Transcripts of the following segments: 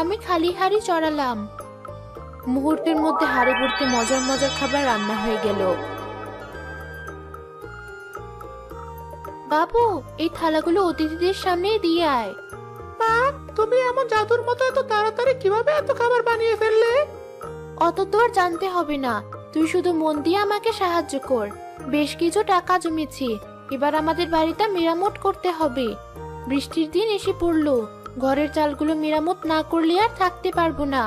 আমি খালি হাঁড়ি চড়ালাম। মুহূর্তের মধ্যে হাঁড়ি ভর্তি মজার মজার খাবার রান্না হয়ে গেল। বাবু, এই থালাগুলো অতিথিদের সামনে দিয়ে আয়। মা, তুমি এমন জাদুর মতো এত তাড়াতাড়ি কিভাবে এত খাবার বানিয়ে ফেললে? অত তো আর জানতে হবে না, তুই শুধু মন দিয়ে আমাকে সাহায্য কর। বেশ কিছু টাকা জমেছি, এবার আমাদের বাড়িটা মেরামত করতে হবে। বৃষ্টির দিন এসে পড়লো, ঘরের চালগুলো মেরামত না করলে আর থাকতে পারবো না।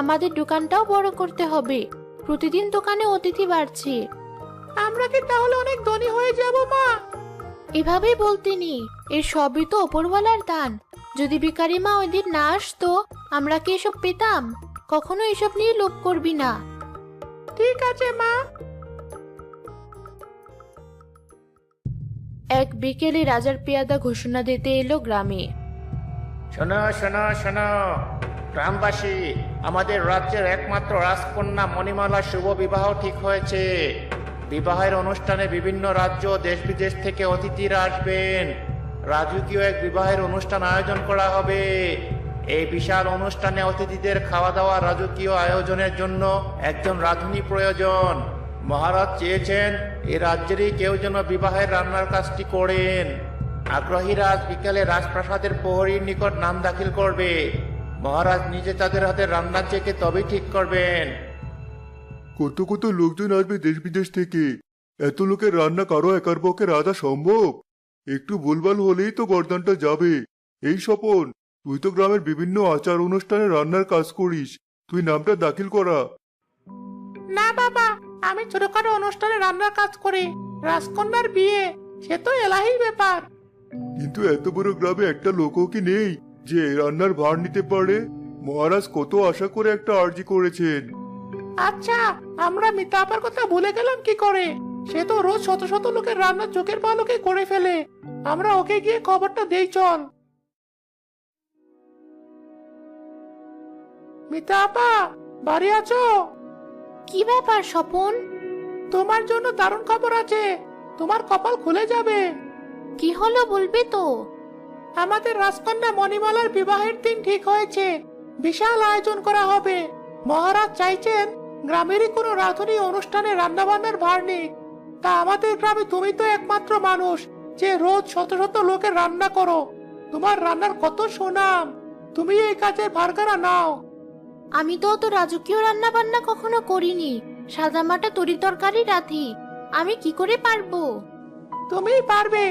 আমাদের দোকানটাও বড় করতে হবে, প্রতিদিন দোকানে অতিথি বাড়ছে। আমরা কি তাহলে অনেক ধনী হয়ে যাব মা? এভাবেই বলতে নি, এর সবই তো ওপরওয়ালার দান। যদি ভিখারি মা ওই দিন না আসতো, আমরা কি এসব পেতাম? কখনো এসব নিয়ে লোভ করবি না। ঠিক আছে মা। এক বিকেলে রাজার পেয়াদা ঘোষণা দিতে এলো গ্রামে। শোনো শোনো শোনো গ্রামবাসী, আমাদের রাজ্যের একমাত্র রাজকন্যা মণিমালার শুভ বিবাহ ঠিক হয়েছে। বিবাহের অনুষ্ঠানে বিভিন্ন রাজ্য ও দেশ বিদেশ থেকে অতিথিরা আসবেন। রাজকীয় এক বিবাহের অনুষ্ঠান আয়োজন করা হবে। এই বিশাল অনুষ্ঠানে অতিথিদের খাওয়া দাওয়া রাজকীয় আয়োজনের জন্য একজন রাঁধুনি প্রয়োজন। মহারাজ চেয়েছেন এই রাজ্যেরই কেউ যেন বিবাহের রান্নার কাজটি করেন। আগ্রহীরা আজ বিকেলে রাজপ্রাসাদের প্রহরীর নিকট নাম দাখিল করবে। মহারাজ নিজে তাদের হাতে রান্না চেখে তবেই ঠিক করবেন। কত কত লোকজন আসবে দেশ বিদেশ থেকে। এত লোকের রান্না কারো একার পক্ষে রাঁধা সম্ভব? একটু ভুলভাল হলেই তো গর্দানটা যাবে। এই স্বপন, তুই তো গ্রামের বিভিন্ন আচার অনুষ্ঠানে রান্নার কাজ করিস, তুই নামটা দাখিল করা। না বাবা, আমি ছোটখাটো অনুষ্ঠানে রান্নার কাজ করি। রাজকন্যার বিয়ে, সে তো এলাহি ব্যাপার। কিন্তু এত বড় গ্রামে একটা লোকও কি নেই যে এই রান্নার ভার নিতে পারে? মহারাজ কত আশা করে একটা আর্জি করেছেন। আচ্ছা, আমরা মিতা আপার কথা ভুলে গেলাম কি করে? সে তো রোজ শত শত লোকের রান্না চোখের পলকে করে ফেলে। আমরা ওকে গিয়ে খবরটা দেই, চল। মিতা আপা, বাড়ি আছো? কি ব্যাপার স্বপন? তোমার জন্য দারুণ খবর আছে। তোমার কপাল খুলে যাবে। কি হলো বলবি তো? আমাদের রাজকন্যা মণিমালার বিবাহের দিন ঠিক হয়েছে। বিশাল আয়োজন করা হবে। মহারাজ চাইছেন গ্রামেরই কোনো রাঁধুনি অনুষ্ঠানে রান্না বান্নার ভার নেই। তা আমাদের গ্রামে তুমি তো একমাত্র মানুষ যে রোজ শত শত লোকের রান্না করো। তোমার রান্নার কত সুনাম, তুমি এই কাজের ভারগারা নাও। আমি তো অত রাজকীয় রান্না বান্না কখনো করিনি, সাদামাটা তরি তরকারি রাঁধি। আমি কি করে পারবো? তুমিই পারবে।